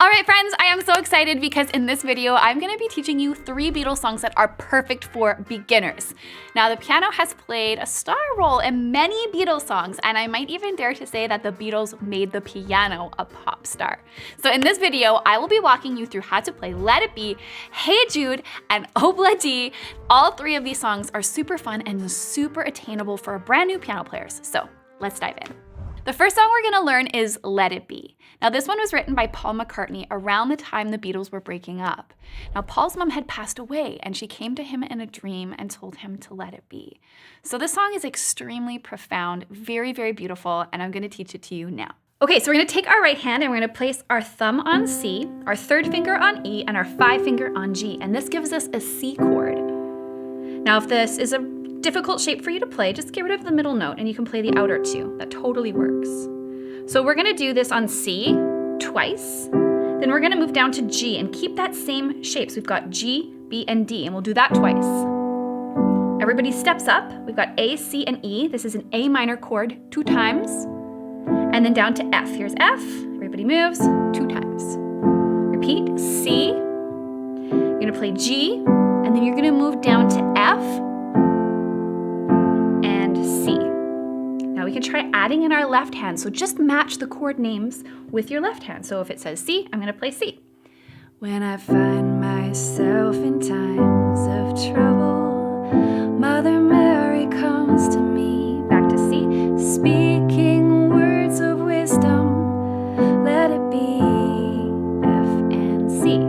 All right, friends, I am so excited because in this video, I'm gonna be teaching you 3 Beatles songs that are perfect for beginners. Now, the piano has played a star role in many Beatles songs, and I might even dare to say that the Beatles made the piano a pop star. So in this video, I will be walking you through how to play Let It Be, Hey Jude, and Obla Dee. All 3 of these songs are super fun and super attainable for brand new piano players. So let's dive in. The first song we're gonna learn is Let It Be. Now this one was written by Paul McCartney around the time the Beatles were breaking up. Now Paul's mom had passed away and she came to him in a dream and told him to let it be. So this song is extremely profound, very, very beautiful, and I'm gonna teach it to you now. Okay, so we're gonna take our right hand and we're gonna place our thumb on C, our 3rd finger on E, and our 5th finger on G, and this gives us a C chord. Now if this is a difficult shape for you to play, just get rid of the middle note and you can play the outer 2. That totally works. So we're gonna do this on C twice, then we're gonna move down to G and keep that same shape. So we've got G, B, and D, and we'll do that twice. Everybody steps up. We've got A, C, and E. This is an A minor chord 2 times. And then down to F. Here's F. Everybody moves 2 times. Repeat, C. You're gonna play G, and then you're gonna move down to F, Now we can try adding in our left hand, so just match the chord names with your left hand. So if it says C, I'm gonna play C. When I find myself in times of trouble, Mother Mary comes to me. Back to C, speaking words of wisdom, let it be F and C.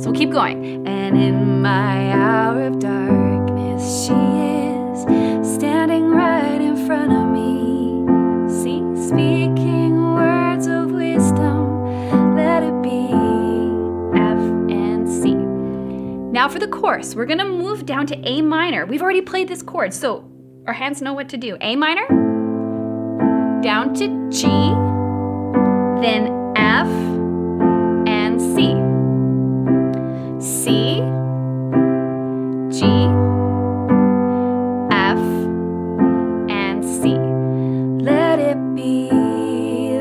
So we'll keep going. And in my hour of darkness, she is standing right in front of me. Speaking words of wisdom, let it be F and C. Now for the chorus, we're gonna move down to A minor. We've already played this chord, so our hands know what to do. A minor, down to G, then F and C. C, G, F, and C. Let it be,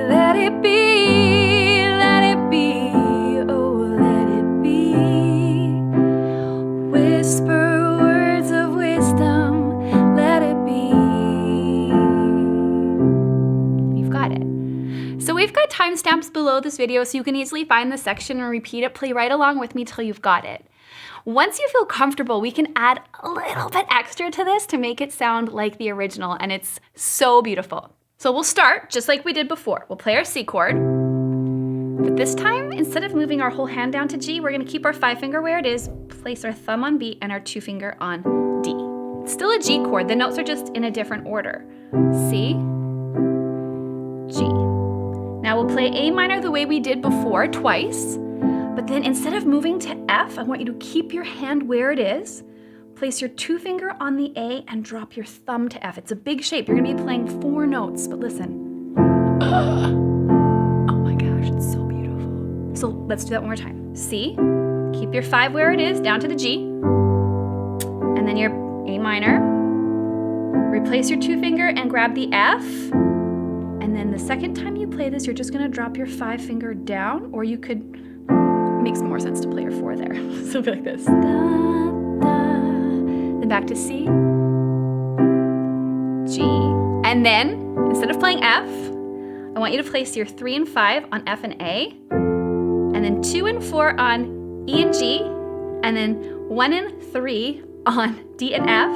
let it be, let it be, oh let it be. Whisper words of wisdom, let it be. You've got it. So we've got timestamps below this video so you can easily find the section and repeat it. Play right along with me till you've got it. Once you feel comfortable, we can add a little bit extra to this to make it sound like the original, and it's so beautiful. So we'll start just like we did before. We'll play our C chord, but this time, instead of moving our whole hand down to G, we're gonna keep our 5 finger where it is, place our thumb on B and our 2 finger on D. It's still a G chord, the notes are just in a different order. C, G. Now we'll play A minor the way we did before, twice, but then instead of moving to F, I want you to keep your hand where it is, place your 2 finger on the A and drop your thumb to F. It's a big shape. You're gonna be playing 4 notes, but listen. Oh my gosh, it's so beautiful. So let's do that one more time. C, keep your 5 where it is, down to the G, and then your A minor. Replace your 2 finger and grab the F, and then the second time you play this, you're just gonna drop your 5 finger down, or you could, it makes more sense to play your 4 there. So it'll be like this. Then back to C, G, and then instead of playing F, I want you to place your 3 and 5 on F and A, and then 2 and 4 on E and G, and then 1 and 3 on D and F,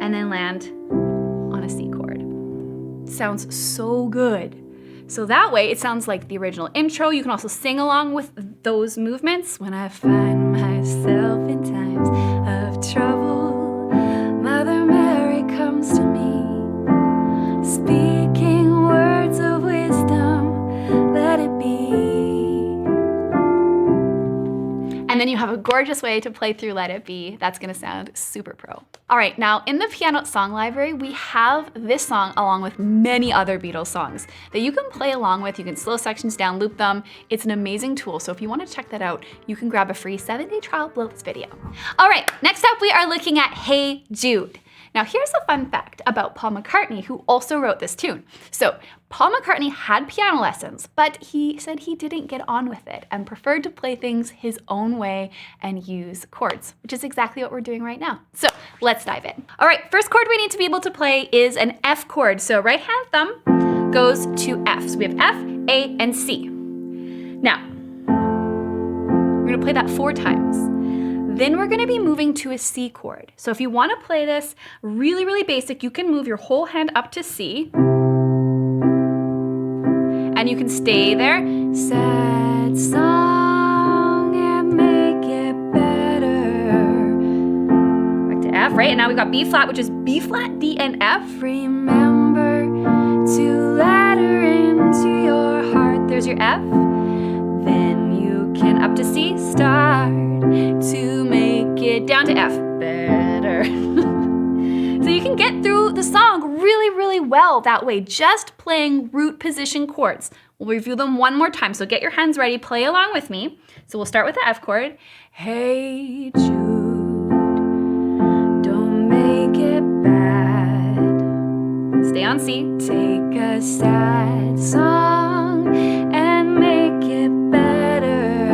and then land on a C chord. Sounds so good. So that way it sounds like the original intro. You can also sing along with those movements. When I find myself in times of trouble, Mother Mary comes to me, speaking words of wisdom, let it be. And then you have a gorgeous way to play through Let It Be. That's gonna sound super pro. All right, now in the Pianote song library, we have this song along with many other Beatles songs that you can play along with. You can slow sections down, loop them. It's an amazing tool. So if you want to check that out, you can grab a free 7-day trial below this video. All right, next up we are looking at Hey Jude. Now here's a fun fact about Paul McCartney, who also wrote this tune. So Paul McCartney had piano lessons, but he said he didn't get on with it and preferred to play things his own way and use chords, which is exactly what we're doing right now. So let's dive in. All right, first chord we need to be able to play is an F chord. So right hand thumb goes to F. So we have F, A, and C. Now, we're gonna play that 4 times. Then we're gonna be moving to a C chord. So if you wanna play this really, really basic, you can move your whole hand up to C. And you can stay there. Sad song and make it better. Back to F, right? And now we've got B flat, which is B flat, D, and F. Remember to let her into your heart. There's your F. Then you can up to C, start to make it down to F, better. So you can get through the song really, really well that way, just playing root position chords. We'll review them one more time, so get your hands ready, play along with me. So we'll start with the F chord. Hey Jude, don't make it bad. Stay on C. Take a sad song and make it better.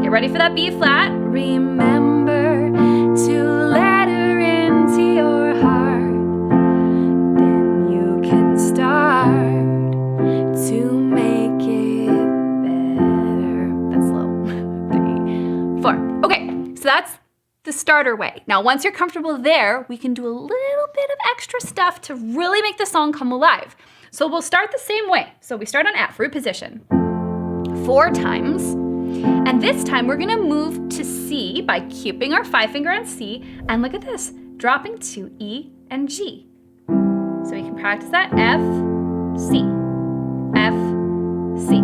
Get ready for that B flat. Remember to let her into your heart. Then you can start to make it better. That's low. 3, 4. Okay, so that's the starter way. Now, once you're comfortable there, we can do a little bit of extra stuff to really make the song come alive. So we'll start the same way. So we start on F, root position, 4 times. And this time we're gonna move to C by keeping our 5 finger on C. And look at this, dropping to E and G. So we can practice that F, C, F, C.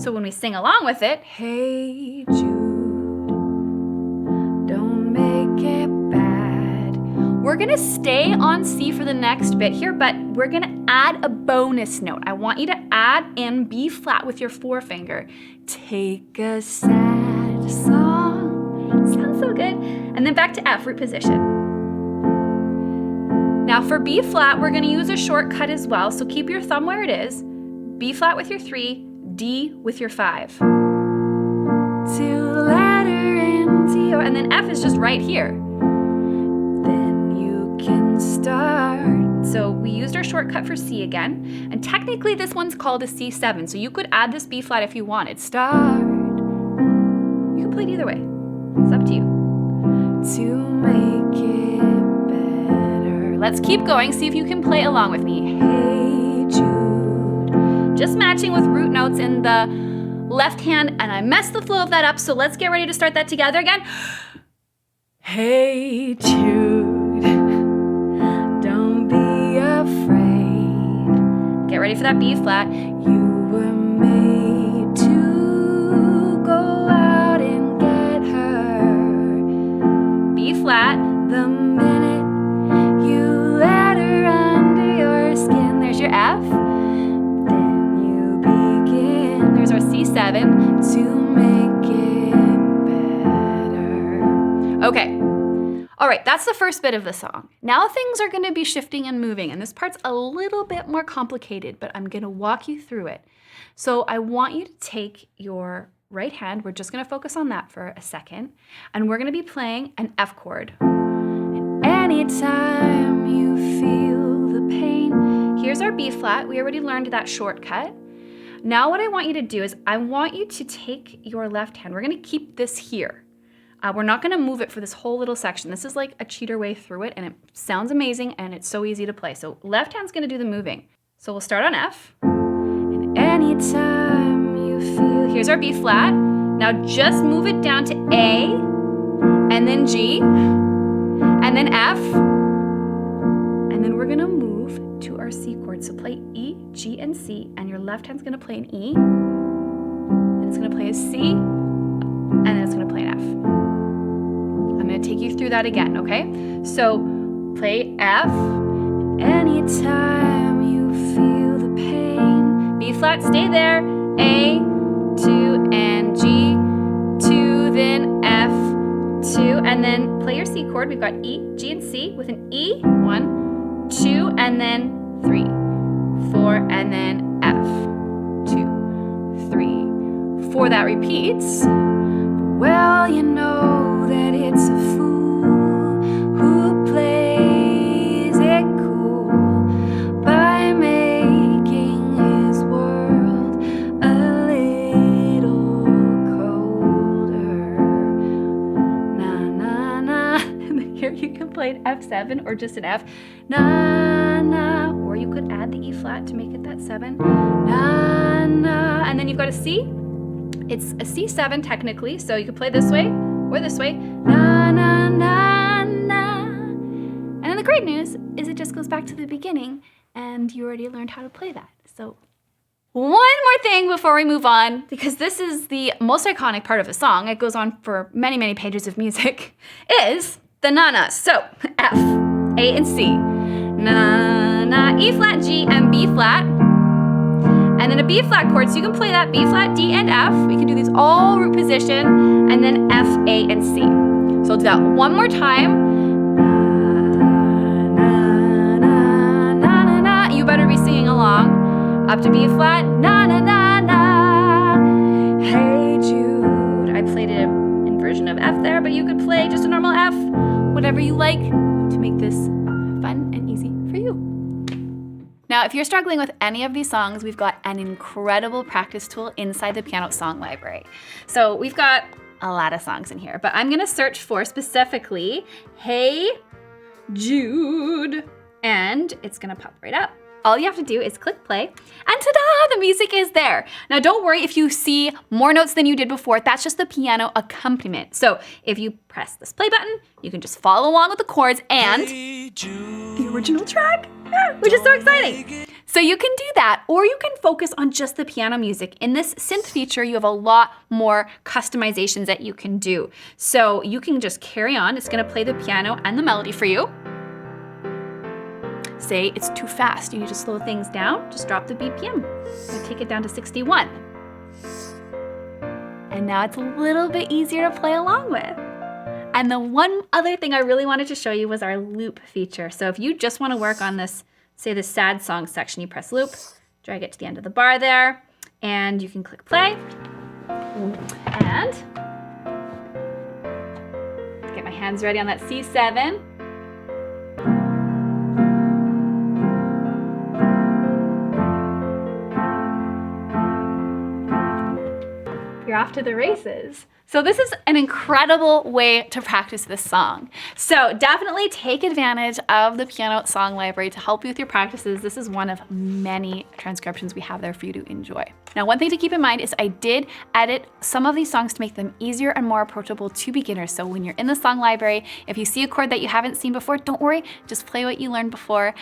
So when we sing along with it, hey Jude, don't make it bad. We're gonna stay on C for the next bit here, but we're gonna add a bonus note. I want you to add in B flat with your 4 finger. Take a sad song. Sounds so good. And then back to F, root position. Now for B flat, we're gonna use a shortcut as well. So keep your thumb where it is. B flat with your 3, D with your 5. To let her into your, and then F is just right here. Then you can start. So we used our shortcut for C again, and technically this one's called a C7, so you could add this B flat if you wanted. Start. You can play it either way. It's up to you. To make it better. Let's keep going, see if you can play along with me. Hey Jude. Just matching with root notes in the left hand, and I messed the flow of that up, so let's get ready to start that together again. Hey Jude. Afraid. Get ready for that B flat. You were made to go out and get her. B flat. The minute you let her under your skin, there's your F. Then you begin. There's our C7 to make it better. Okay. All right, that's the first bit of the song. Now things are gonna be shifting and moving, and this part's a little bit more complicated, but I'm gonna walk you through it. So I want you to take your right hand, we're just gonna focus on that for a second, and we're gonna be playing an F chord. And anytime you feel the pain, here's our B flat. We already learned that shortcut. Now what I want you to do is I want you to take your left hand. We're gonna keep this here. We're not gonna move it for this whole little section. This is like a cheater way through it, and it sounds amazing, and it's so easy to play. So left hand's gonna do the moving. So we'll start on F. And anytime you feel, here's our B flat. Now just move it down to A, and then G, and then F, and then we're gonna move to our C chord. So play E, G, and C, and your left hand's gonna play an E, and it's gonna play a C, and then it's gonna play an F. I'm gonna take you through that again, okay? So play F, anytime you feel the pain. B flat, stay there. A, 2, and G, 2, then F, 2, and then play your major C chord. We've got E, G, and C with an E, 1, 2, and then 3, 4, and then F, 2, 3, 4. That repeats. Well, you know that it's a fool who plays it cool by making his world a little colder. Na, na, na. And then here you can play an F7 or just an F. Na, na. Or you could add the E flat to make it that 7. Na, na. And then you've got a C. It's a C7 technically, so you could play this way or this way. Na, na, na, na. And then the great news is it just goes back to the beginning and you already learned how to play that. So one more thing before we move on, because this is the most iconic part of the song, it goes on for many, many pages of music, is the na-nas. So F, A, and C. Na, na, E flat, G, and B flat. And then a B flat chord, so you can play that B flat, D, and F. We can do these all root position, and then F, A, and C. So we'll do that one more time. Na, na, na, na, na. You better be singing along. Up to B flat, na, na, na, na. Hey Jude. I played it in version of F there, but you could play just a normal F, whatever you like to make this fun and easy for you. Now, if you're struggling with any of these songs, we've got an incredible practice tool inside the Pianote song library. So we've got a lot of songs in here, but I'm gonna search for specifically, Hey Jude, and it's gonna pop right up. All you have to do is click play, and ta-da, the music is there. Now don't worry if you see more notes than you did before, that's just the piano accompaniment. So if you press this play button, you can just follow along with the chords and the original track, which is so exciting. So you can do that, or you can focus on just the piano music. In this synth feature, you have a lot more customizations that you can do. So you can just carry on. It's gonna play the piano and the melody for you. Say it's too fast, you need to slow things down, just drop the BPM. We take it down to 61. And now it's a little bit easier to play along with. And the one other thing I really wanted to show you was our loop feature. So if you just want to work on this, say the sad song section, you press loop, drag it to the end of the bar there, and you can click play. And get my hands ready on that C7. You're off to the races. So this is an incredible way to practice this song. So definitely take advantage of the Pianote song library to help you with your practices. This is one of many transcriptions we have there for you to enjoy. Now, one thing to keep in mind is I did edit some of these songs to make them easier and more approachable to beginners. So when you're in the song library, if you see a chord that you haven't seen before, don't worry, just play what you learned before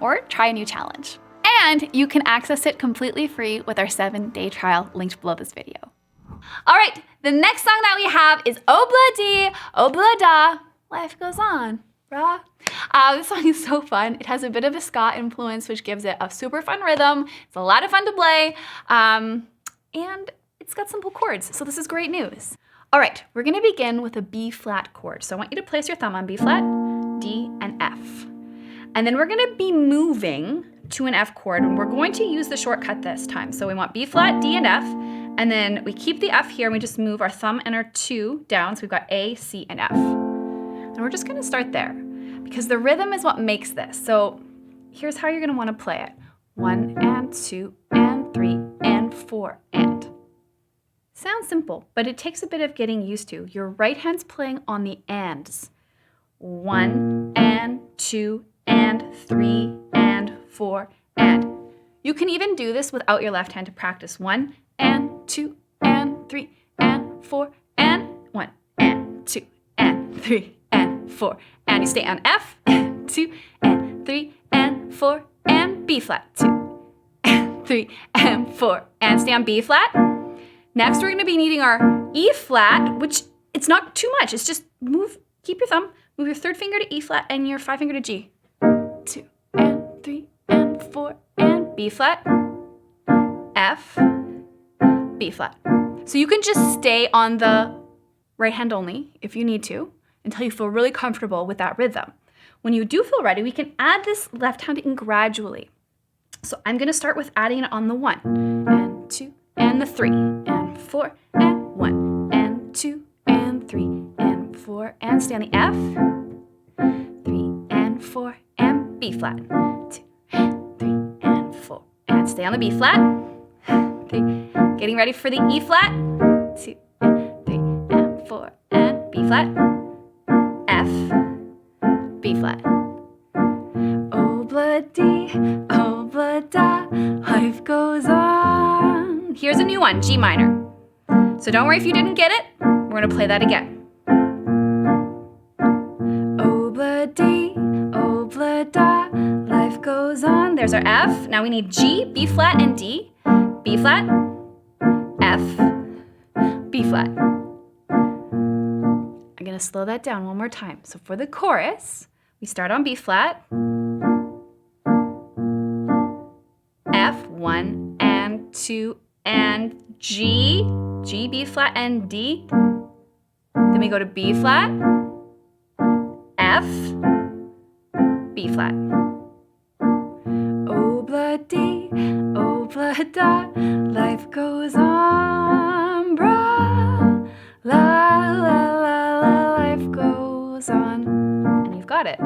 or try a new challenge. And you can access it completely free with our 7-day trial linked below this video. All right, the next song that we have is Obla-Dee, Obla-Da, Life Goes On, brah. This song is so fun. It has a bit of a ska influence, which gives it a super fun rhythm. It's a lot of fun to play, and it's got simple chords, so this is great news. All right, we're gonna begin with a B flat chord. So I want you to place your thumb on B flat, D, and F. And then we're gonna be moving to an F chord, and we're going to use the shortcut this time. So we want B flat, D, and F. And then we keep the F here and we just move our thumb and our 2 down. So we've got A, C, and F. And we're just gonna start there because the rhythm is what makes this. So here's how you're gonna wanna play it. 1 and 2 and 3 and 4 and. Sounds simple, but it takes a bit of getting used to. Your right hand's playing on the ands. 1 and 2 and 3 and 4 and. You can even do this without your left hand to practice. 1 and 2 and 3 and 4 and 1 and 2 and 3 and 4 and you stay on F and 2 and 3 and 4 and B flat 2 and 3 and 4 and stay on B flat. Next we're going to be needing our E flat, which it's not too much. It's just keep your thumb, move your 3rd finger to E flat and your 5th finger to G. 2 and 3 and 4 and B flat, F, B flat. So you can just stay on the right hand only if you need to. until you feel really comfortable with that rhythm. When you do feel ready, we can add this left hand in gradually. So I'm gonna start with adding it on the 1 and 2 and the 3 and 4 and 1 and 2 and 3 and 4 and stay on the F, 3 and 4 and B flat, 2 and 3 and 4 and stay on the B flat, 3, getting ready for the E flat, 2 and 3 and 4 and B flat, F, B flat. Obla-da, life goes on. Here's a new one, G minor. So don't worry if you didn't get it. We're gonna play that again. Obla-da, life goes on. There's our F. Now we need G, B flat, and D. B flat, F, B flat. I'm gonna slow that down one more time. So for the chorus, we start on B flat, F, 1 and 2 and G, G, B flat, and D. Then we go to B flat, F, B flat. Obla-dee, obla-da, life goes on, brah, la, la, la, la, life goes on. And you've got it.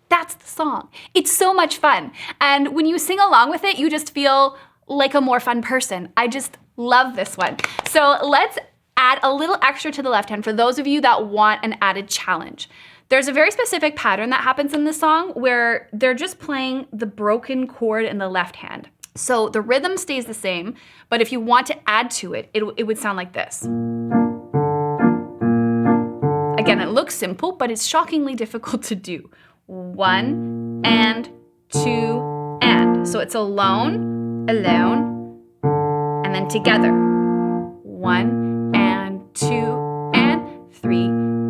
That's the song. It's so much fun. And when you sing along with it, you just feel like a more fun person. I just love this one. So let's add a little extra to the left hand for those of you that want an added challenge. There's a very specific pattern that happens in the song where they're just playing the broken chord in the left hand. So the rhythm stays the same, but if you want to add to it, it would sound like this. Again, it looks simple, but it's shockingly difficult to do. 1 and 2 and. So it's alone, alone, and then together. 1 and 2 and 3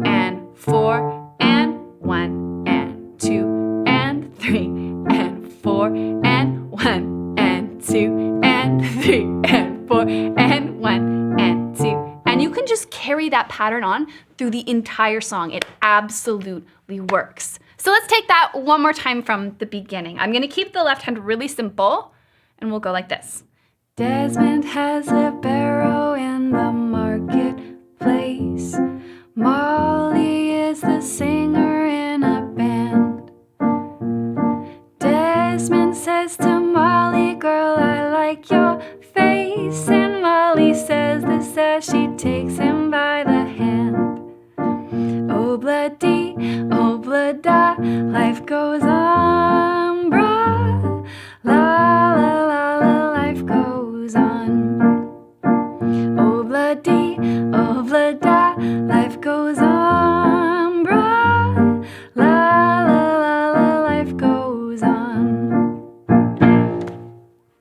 and 4 and 1 and 2 and 3 and 4 and 1 and 2 and 3 and 4 and 1 and 2. And you can just carry that pattern on through the entire song. It absolutely works. So let's take that one more time from the beginning. I'm gonna keep the left hand really simple, and we'll go like this. Desmond has a barrow in the marketplace. Molly is the singer in a band. Desmond says to Molly, girl, I like your face. And Molly says this as she takes him by the hand. Obla-dee, obla-da, life goes on, brah, la, la, la, la, life goes on. Obla-dee, obla-da, life goes on, brah, la, la, la, la, life goes on.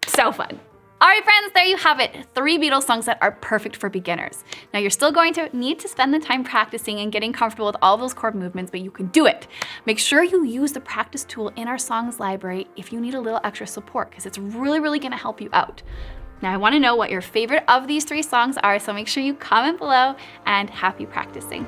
So fun. All right, friends, there you have it. 3 Beatles songs that are perfect for beginners. Now, you're still going to need to spend the time practicing and getting comfortable with all those chord movements, but you can do it. Make sure you use the practice tool in our songs library if you need a little extra support, because it's really, really gonna help you out. Now, I wanna know what your favorite of these 3 songs are, so make sure you comment below, and happy practicing.